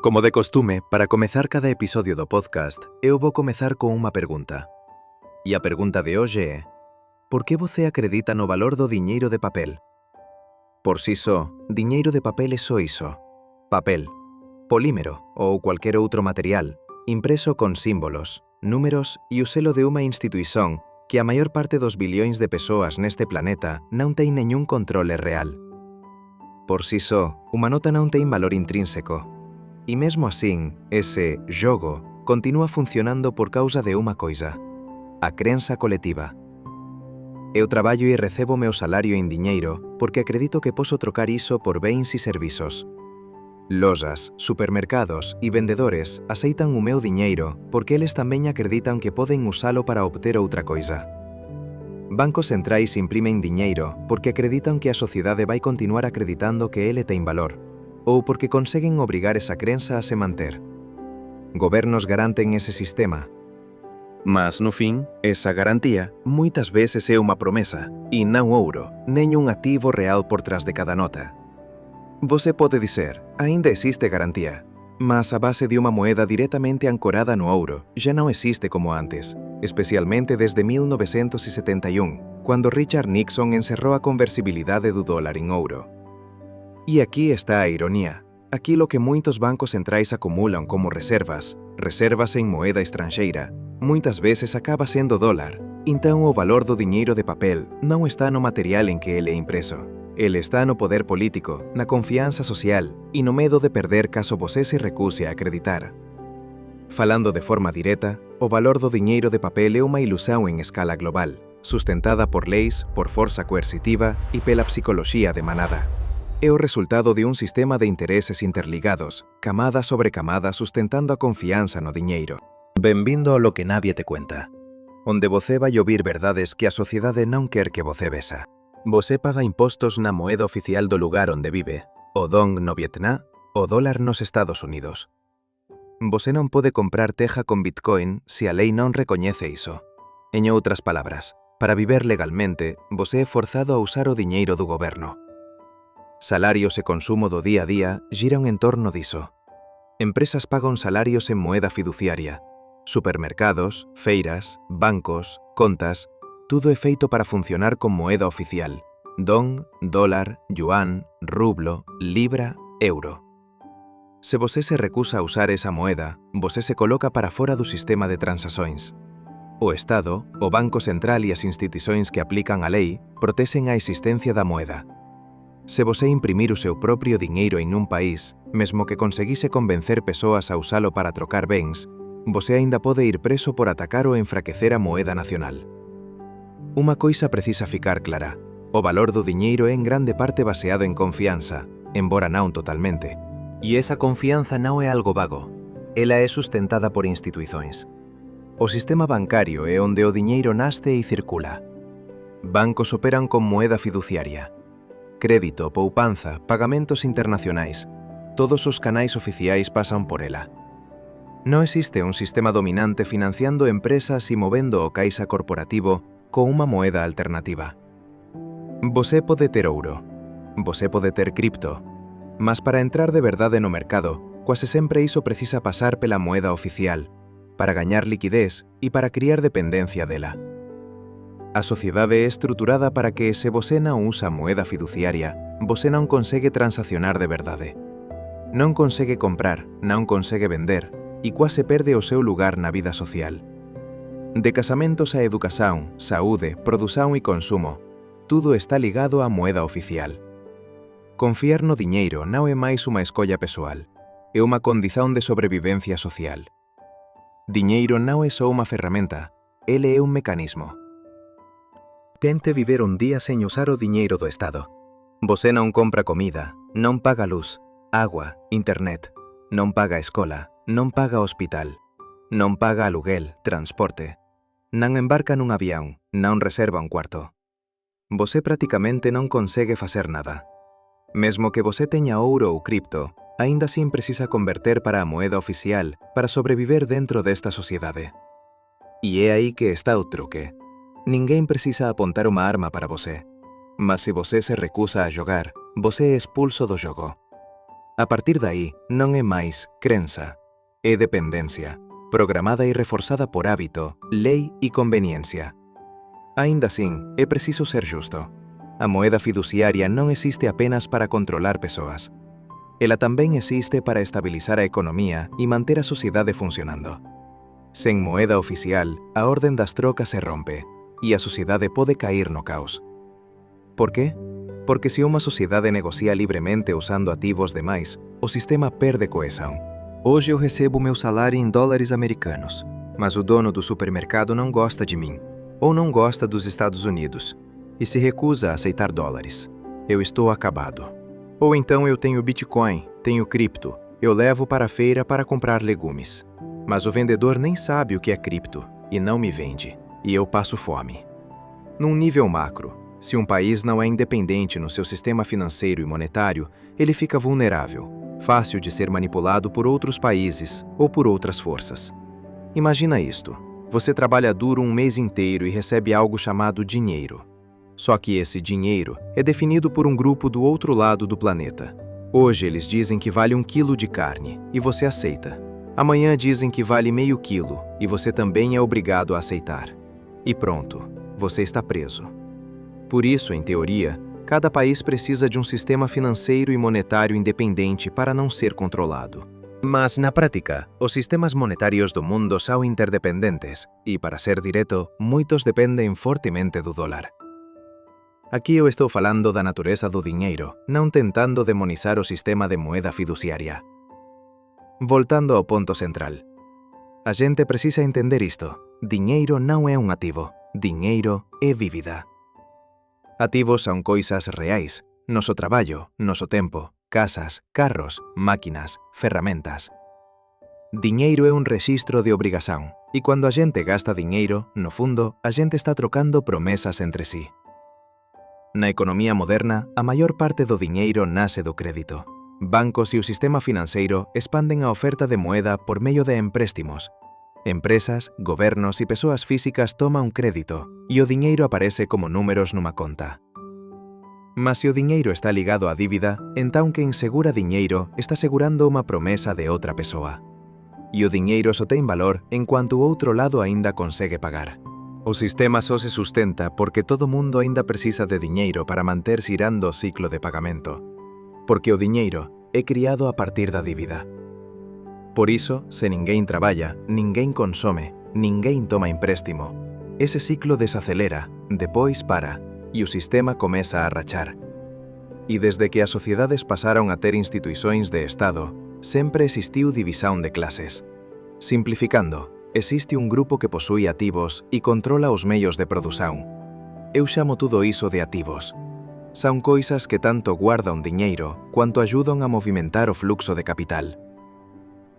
Como de costume, para comezar cada episodio do podcast, eu vou comezar con unha pergunta. E a pergunta de hoxe é: por que você acredita no valor do diñeiro de papel? Por si só, diñeiro de papel é só iso: papel, polímero ou cualquier outro material, impreso con símbolos, números e o selo de unha instituición que a maior parte dos billións de persoas neste planeta non ten neñún controle real. Por si só, unha nota non ten valor intrínseco. E mesmo así, ese xogo continúa funcionando por causa de unha coisa: a crenza colectiva. Eu traballo e recebo o meu salario en diñeiro porque acredito que posso trocar iso por bens e servizos. Lojas, supermercados e vendedores aceitan o meu diñeiro porque eles tamén acreditan que poden usalo para obter outra coisa. Bancos centrais imprimen diñeiro porque acreditan que a sociedade vai continuar acreditando que ele ten valor, ou porque conseguen obrigar esa crenza a se manter. Gobernos garanten ese sistema. Mas, no fin, esa garantía moitas veces é unha promesa, e non ouro, nen un activo real por trás de cada nota. Você pode dizer, aínda existe garantía, mas a base de unha moeda directamente ancorada no ouro já non existe como antes, especialmente desde 1971, cando Richard Nixon encerrou a conversibilidade do dólar en ouro. E aquí está a ironía. Aquilo que moitos bancos centrais acumulan como reservas en moeda estranxeira, moitas veces acaba sendo dólar. Então o valor do diñeiro de papel non está no material en que ele é impreso. Ele está no poder político, na confianza social e no medo de perder caso você se recuse a acreditar. Falando de forma directa, o valor do diñeiro de papel é unha ilusión en escala global, sustentada por leis, por forza coercitiva e pela psicoloxía de manada. É o resultado de un sistema de intereses interligados, camada sobre camada sustentando a confianza no diñeiro. Benvindo ao lo que nadie te cuenta, onde você vai ouvir verdades que a sociedade non quer que você vexa. Você paga impostos na moeda oficial do lugar onde vive, o dong no Vietnam, o dólar nos Estados Unidos. Você non pode comprar teja con Bitcoin se a lei non recoñece iso. En outras palabras, para viver legalmente, você é forzado a usar o diñeiro do goberno. Salarios e consumo do día a día giran en torno diso. Empresas pagan salarios en moeda fiduciaria. Supermercados, feiras, bancos, contas, tudo é feito para funcionar con moeda oficial: dong, dólar, yuan, rublo, libra, euro. Se você se recusa a usar esa moeda, você se coloca para fora do sistema de transaxóns. O Estado, o Banco Central e as institucións que aplican a lei protexen a existencia da moeda. Se você imprimir o seu propio diñeiro en un país, mesmo que conseguise convencer persoas a usalo para trocar bens, você aínda pode ir preso por atacar ou enfraquecer a moeda nacional. Unha coisa precisa ficar clara: o valor do diñeiro é en grande parte baseado en confianza, embora non totalmente. E esa confianza non é algo vago. Ela é sustentada por instituicións. O sistema bancario é onde o diñeiro nasce e circula. Bancos operan con moeda fiduciaria. Crédito, poupanza, pagamentos internacionais. Todos os canais oficiais pasan por ela. Non existe un sistema dominante financiando empresas e movendo o caixa corporativo con unha moeda alternativa. Você pode ter ouro. Você pode ter cripto. Mas para entrar de verdade no mercado, quase sempre iso precisa pasar pela moeda oficial, para gañar liquidez e para criar dependencia dela. A sociedade é estruturada para que, se você non usa moeda fiduciaria, você non consegue transaccionar de verdade. Non consegue comprar, non consegue vender, e quase perde o seu lugar na vida social. De casamentos a educación, saúde, produción e consumo, tudo está ligado á moeda oficial. Confiar no diñeiro non é máis unha escolla persoal, é unha condición de sobrevivencia social. Diñeiro non é só unha ferramenta, ele é un mecanismo. Tente viver un día sen usar o diñeiro do Estado. Você non compra comida, non paga luz, agua, internet, non paga escola, non paga hospital, non paga aluguel, transporte, non embarca nun avión, non reserva un cuarto. Você prácticamente non consegue facer nada. Mesmo que você teña ouro ou cripto, aínda así precisa converter para a moeda oficial para sobreviver dentro desta sociedade. E é aí que está o truque. Ninguén precisa apontar unha arma para você, mas se você se recusa a xogar, você é expulso do xogo. A partir daí, non é máis crenza, é dependencia, programada e reforzada por hábito, lei e conveniencia. Aínda assim, é preciso ser justo. A moeda fiduciaria non existe apenas para controlar persoas. Ela tamén existe para estabilizar a economía e manter a sociedade funcionando. Sen moeda oficial, a orden das trocas se rompe e a sociedade pode cair no caos. Por qué? Porque se unha sociedade negocia livremente usando ativos demais, o sistema perde coesão. Hoje eu recebo meu salário em dólares americanos, mas o dono do supermercado não gosta de mim, ou não gosta dos Estados Unidos, e se recusa a aceitar dólares. Eu estou acabado. Ou então eu tenho Bitcoin, tenho cripto, eu levo para a feira para comprar legumes. Mas o vendedor nem sabe o que é cripto e não me vende, e eu passo fome. Num nível macro, se um país não é independente no seu sistema financeiro e monetário, ele fica vulnerável, fácil de ser manipulado por outros países ou por outras forças. Imagina isto: você trabalha duro um mês inteiro e recebe algo chamado dinheiro. Só que esse dinheiro é definido por um grupo do outro lado do planeta. Hoje eles dizem que vale 1 quilo de carne e você aceita. Amanhã dizem que vale meio quilo e você também é obrigado a aceitar. E pronto, você está preso. Por isso, em teoria, cada país precisa de um sistema financeiro e monetário independente para não ser controlado. Mas, na prática, os sistemas monetários do mundo são interdependentes e, para ser direto, muitos dependem fortemente do dólar. Aqui eu estou falando da natureza do dinheiro, não tentando demonizar o sistema de moeda fiduciária. Voltando ao ponto central. A gente precisa entender isto. Dinheiro não é um ativo. Dinheiro é dívida. Ativos são coisas reais. Nosso trabalho, nosso tempo, casas, carros, máquinas, ferramentas. Dinheiro é um registro de obrigação. E quando a gente gasta dinheiro, no fundo, a gente está trocando promessas entre si. Na economía moderna, a maior parte do dinheiro nace do crédito. Bancos e o sistema financeiro expanden a oferta de moeda por medio de empréstimos. Empresas, gobernos e persoas físicas toman crédito e o dinheiro aparece como números numa conta. Mas se o dinheiro está ligado á dívida, então quen segura dinheiro está segurando unha promesa de outra persoa. E o dinheiro só ten valor enquanto o outro lado aínda consegue pagar. O sistema só se sustenta porque todo mundo aínda precisa de dinheiro para manter xirando o ciclo de pagamento. Porque o dinheiro é criado a partir da dívida. Por iso, se ninguén traballa, ninguén consome, ninguén toma empréstimo. Ese ciclo desacelera, depois para, e o sistema comeza a rachar. E desde que as sociedades pasaron a ter instituições de Estado, sempre existiu divisão de clases. Simplificando, existe un grupo que posúe ativos e controla os meios de produción. Eu chamo tudo iso de ativos. Son coisas que tanto guardan diñeiro cuanto ayudan a movimentar o fluxo de capital.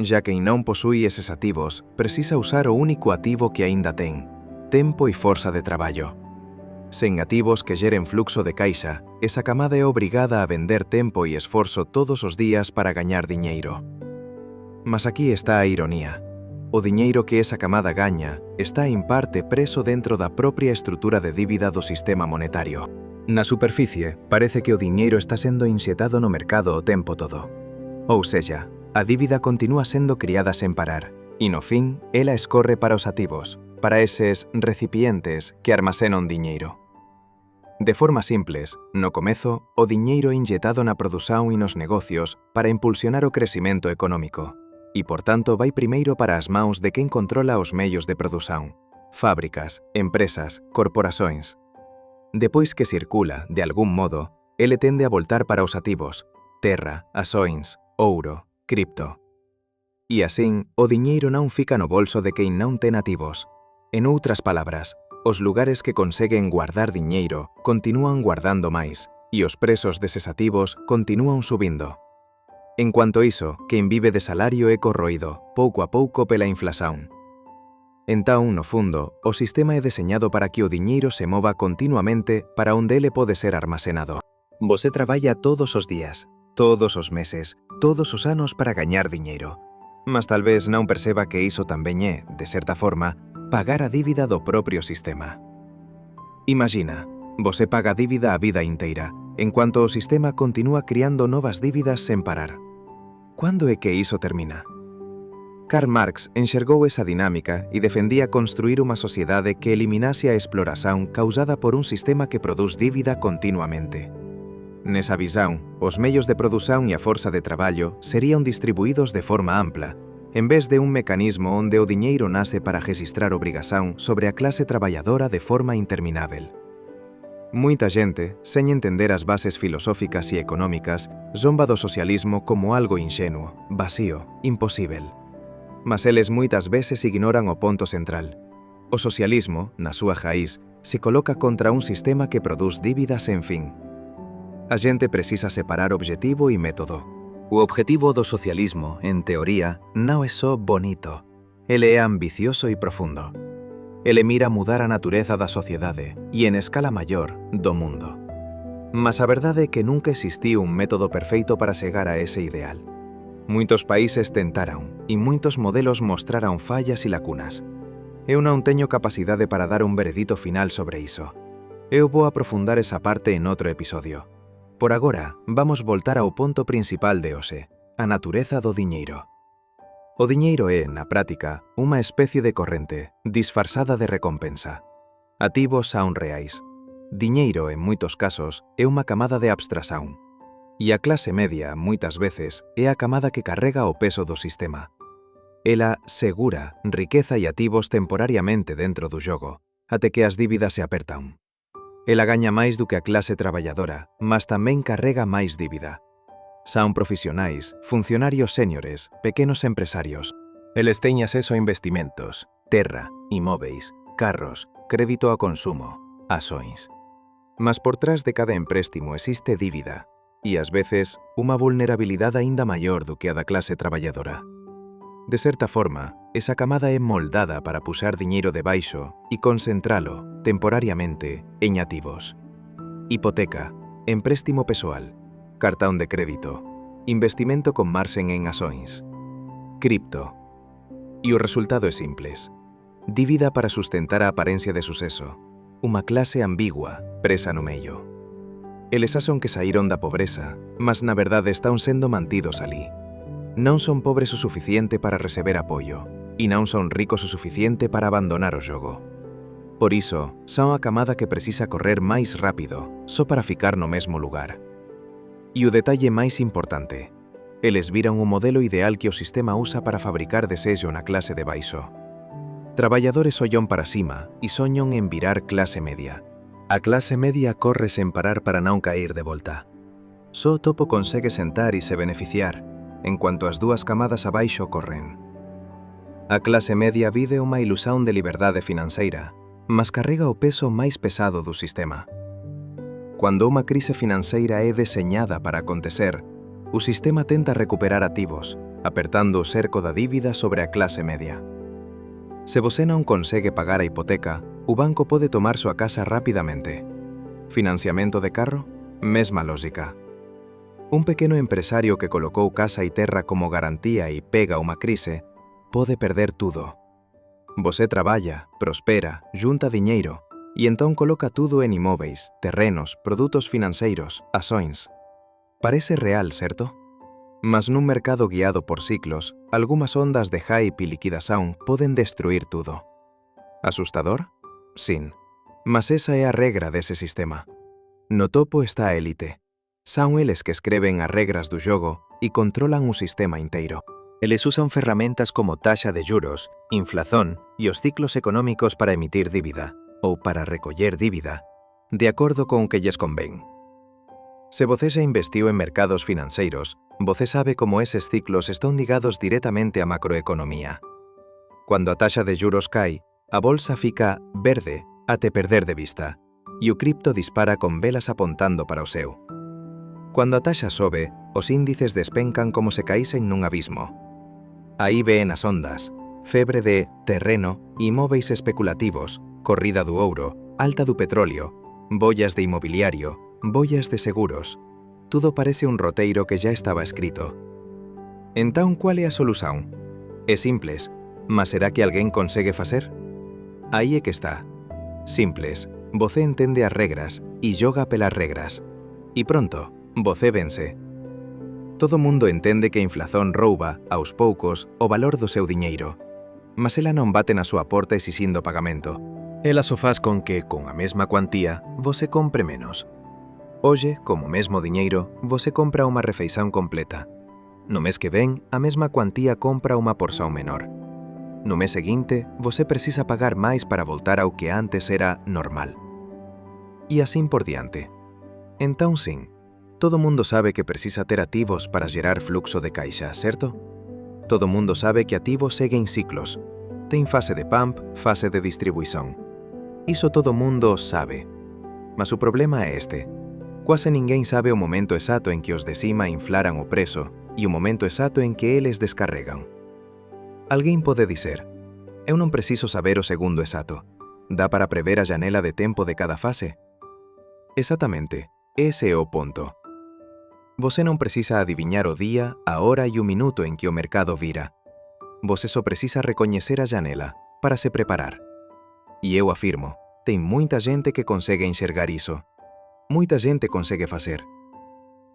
Ya quen non posúe eses ativos, precisa usar o único ativo que aínda ten, tempo e forza de traballo. Sen ativos que xeren fluxo de caixa, esa camada é obrigada a vender tempo e esforzo todos os días para gañar diñeiro. Mas aquí está a ironía. O diñeiro que esa camada gaña está en parte preso dentro da propia estrutura de dívida do sistema monetario. Na superficie, parece que o diñeiro está sendo inxetado no mercado o tempo todo. Ou seja, a dívida continúa sendo criada sen parar, e no fin, ela escorre para os ativos, para eses recipientes que armacenan diñeiro. De forma simples, no comezo, o diñeiro é inxetado na produción e nos negocios para impulsionar o crecimento económico. E, por tanto, vai primeiro para as mãos de quen controla os meios de produción, fábricas, empresas, corporações. Depois que circula, de algún modo, ele tende a voltar para os ativos, terra, ações, ouro, cripto. E asín, o diñeiro non fica no bolso de quen non ten ativos. En outras palabras, os lugares que conseguen guardar diñeiro continúan guardando máis, e os presos deses ativos continúan subindo. En cuanto iso, quen vive de salario é corroído, pouco a pouco pela inflación. Entón, no fundo, o sistema é deseñado para que o diñeiro se mova continuamente para onde ele pode ser armacenado. Você traballa todos os días, todos os meses, todos os anos para gañar diñeiro. Mas tal vez non perceba que iso tamén é, de certa forma, pagar a dívida do propio sistema. Imagina, você paga a dívida a vida inteira, enquanto o sistema continúa criando novas dívidas sen parar. Quando é que iso termina? Karl Marx enxergou esa dinámica e defendía construir unha sociedade que eliminase a exploración causada por un sistema que produz dívida continuamente. Nesa visão, os meios de produción e a forza de traballo serían distribuídos de forma ampla, en vez de un mecanismo onde o diñeiro nace para registrar obrigación sobre a clase traballadora de forma interminável. Moita xente, sen entender as bases filosóficas e económicas, zomba do socialismo como algo inxenuo, vacío, imposível. Mas eles moitas veces ignoran o ponto central. O socialismo, na súa raíz, se coloca contra un sistema que produz dívidas sen fin. A xente precisa separar obxectivo e método. O obxectivo do socialismo, en teoría, non é só bonito. Ele é ambicioso e profundo. Ele mira mudar a natureza da sociedade e, en escala maior, do mundo. Mas a verdade é que nunca existiu un método perfeito para chegar a ese ideal. Moitos países tentaron, e moitos modelos mostraron fallas e lacunas. Eu non teño capacidade para dar un veredito final sobre iso. Eu vou aprofundar esa parte en outro episodio. Por agora, vamos voltar ao ponto principal de hoxe, a natureza do diñeiro. O diñeiro é, na práctica, unha especie de corrente, disfarzada de recompensa. Ativos son reais. Diñeiro, en moitos casos, é unha camada de abstracción. E a clase media, moitas veces, é a camada que carrega o peso do sistema. Ela segura riqueza e ativos temporariamente dentro do xogo, até que as dívidas se apertan. Ela gaña máis do que a clase traballadora, mas tamén carrega máis dívida. Son profesionais, funcionarios séniores, pequenos empresarios. Eles teñen acceso a investimentos, terra, inmóveis, carros, crédito ao consumo, ações. Mas por trás de cada empréstimo existe dívida, e ás veces unha vulnerabilidade aínda maior do que a da clase traballadora. De certa forma, esa camada é moldada para puxar diñeiro debaixo e concentralo, temporariamente, en ativos. Hipoteca, empréstimo pessoal, cartón de crédito, investimento con marxen en ações, cripto. E o resultado é simples. Dívida para sustentar a aparencia de suceso, unha clase ambigua, presa no medio. Eles son que saíron da pobreza, mas na verdade están sendo mantidos ali. Non son pobres o suficiente para receber apoio, e non son ricos o suficiente para abandonar o xogo. Por iso, son a camada que precisa correr máis rápido, só para ficar no mesmo lugar. E o detalle máis importante, eles viran o modelo ideal que o sistema usa para fabricar desexo na clase de baixo. Traballadores ollan para cima e soñan en virar clase media. A clase media corre sen parar para non caer de volta. Só o topo consegue sentar e se beneficiar, en cuanto as dúas camadas abaixo corren. A clase media vive unha ilusión de liberdade financeira, mas carrega o peso máis pesado do sistema. Cando unha crise financeira é deseñada para acontecer, o sistema tenta recuperar ativos, apertando o cerco da dívida sobre a clase media. Se você non consegue pagar a hipoteca, o banco pode tomar súa casa rapidamente. Financiamento de carro? Mesma lógica. Un pequeno empresario que colocou casa e terra como garantía e pega unha crise, pode perder tudo. Você traballa, prospera, junta diñeiro, e entón coloca tudo en inmóveis, terrenos, produtos financeiros, ações. Parece real, certo? Mas nun mercado guiado por ciclos, algunhas ondas de hype e liquidación poden destruir tudo. Asustador? Sin. Mas esa é a regra dese sistema. No topo está a élite. Son eles que escreven as regras do xogo e controlan o sistema inteiro. Eles usan ferramentas como taxa de juros, inflación e os ciclos económicos para emitir dívida, ou para recoller dívida, de acordo con o que lles convén. Se você xa investiu en mercados financeiros, você sabe como eses ciclos están ligados directamente á macroeconomía. Cando a taxa de juros cae, a bolsa fica verde até perder de vista, e o cripto dispara con velas apontando para o seu. Cando a taxa sobe, os índices despencan como se caísen nun abismo. Aí ven as ondas, febre de terreno, inmóveis especulativos, corrida do ouro, alta do petróleo, bollas de inmobiliario, bollas de seguros. Tudo parece un roteiro que já estaba escrito. Entón, qual é a solución? É simples, mas será que alguén consegue facer? Aí é que está. Simples, você entende as regras e xoga pelas regras. E pronto, você vence. Todo mundo entende que a inflación rouba, aos poucos, o valor do seu diñeiro. Mas ela non bate na súa porta exixindo pagamento. Ela só faz con que, con a mesma cuantía, você compre menos. Hoxe, como mesmo diñeiro, você compra unha refeición completa. No mes que ven, a mesma cuantía compra unha porción menor. No mes seguinte, você precisa pagar máis para voltar ao que antes era normal. E así por diante. Entón, sim, todo mundo sabe que precisa ter ativos para gerar fluxo de caixa, certo? Todo mundo sabe que ativos seguen ciclos. Ten fase de pump, fase de distribuición. Iso todo mundo sabe. Mas o problema é este. Quase ninguén sabe o momento exacto en que os de cima inflaran o prezo e o momento exacto en que eles descarregan. Alguén pode dizer, eu non preciso saber o segundo exacto. Dá para prever a janela de tempo de cada fase? Exactamente, ese é o ponto. Você non precisa adiviñar o día, a hora e o minuto en que o mercado vira. Você só precisa recoñecer a janela para se preparar. E eu afirmo, tem muita gente que consegue enxergar iso. Muita gente consegue facer.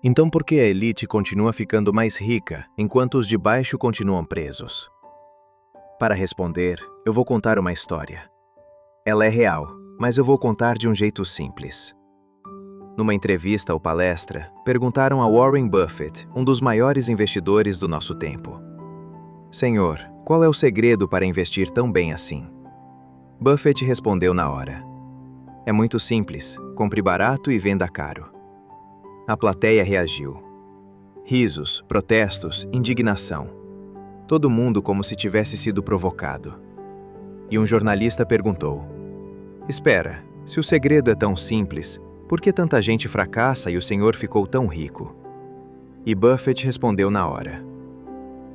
Então por que a elite continua ficando mais rica enquanto os de baixo continuam presos? Para responder, eu vou contar uma história. Ela é real, mas eu vou contar de um jeito simples. Numa entrevista ou palestra, perguntaram a Warren Buffett, um dos maiores investidores do nosso tempo: Senhor, qual é o segredo para investir tão bem assim? Buffett respondeu na hora: é muito simples, compre barato e venda caro. A plateia reagiu. Risos, protestos, indignação. Todo mundo como se tivesse sido provocado. E um jornalista perguntou: espera, se o segredo é tão simples, por que tanta gente fracassa e o senhor ficou tão rico? E Buffett respondeu na hora: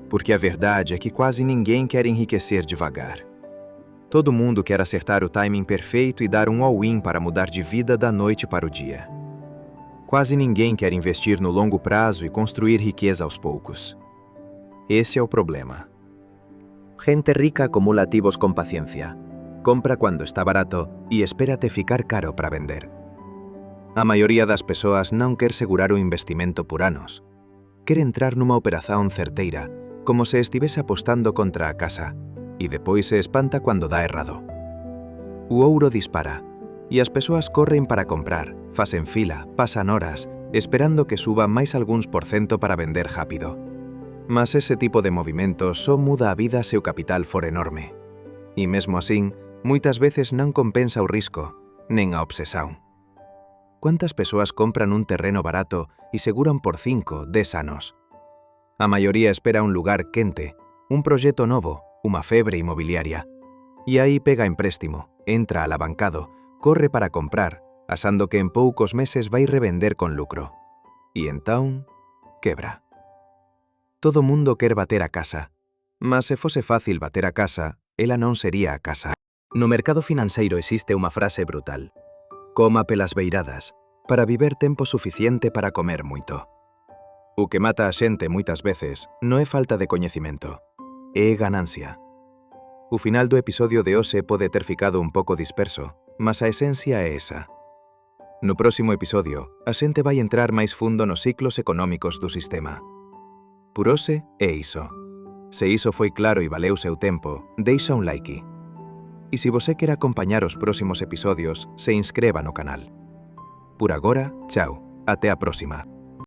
porque a verdade é que quase ninguém quer enriquecer devagar. Todo mundo quer acertar o timing perfeito e dar um all-in para mudar de vida da noite para o dia. Quase ninguém quer investir no longo prazo e construir riqueza aos poucos. Esse é o problema. Gente rica acumula ativos con paciencia. Compra cuando está barato e espérate ficar caro para vender. A maioría das persoas non quer segurar o investimento por anos. Quer entrar nunha operación certeira, como se estivese apostando contra a casa, e depois se espanta cando dá errado. O ouro dispara, e as persoas corren para comprar, facen fila, pasan horas, esperando que suba máis algúns % para vender rápido. Mas ese tipo de movimento só muda a vida se o capital for enorme. E mesmo así, moitas veces non compensa o risco, nen a obsesión. ¿Cuántas persoas compran un terreno barato e seguran por 5, 10 anos? A maioría espera un lugar quente, un proxecto novo, unha febre inmobiliaria. E aí pega empréstimo, entra alavancado, corre para comprar, asando que en poucos meses vai revender con lucro. E entón, quebra. Todo mundo quer bater a casa, mas se fose fácil bater a casa, ela non sería a casa. No mercado financeiro existe unha frase brutal: coma pelas beiradas, para viver tempo suficiente para comer moito. O que mata a xente moitas veces non é falta de coñecimento, é ganancia. O final do episodio de hoxe pode ter ficado un pouco disperso, mas a esencia é esa. No próximo episodio, a xente vai entrar máis fundo nos ciclos económicos do sistema. Por hoxe é iso. Se iso foi claro e valeu seu tempo, deixa un like. E se você quer acompañar os próximos episodios, se inscreva no canal. Por agora, chao, até a próxima.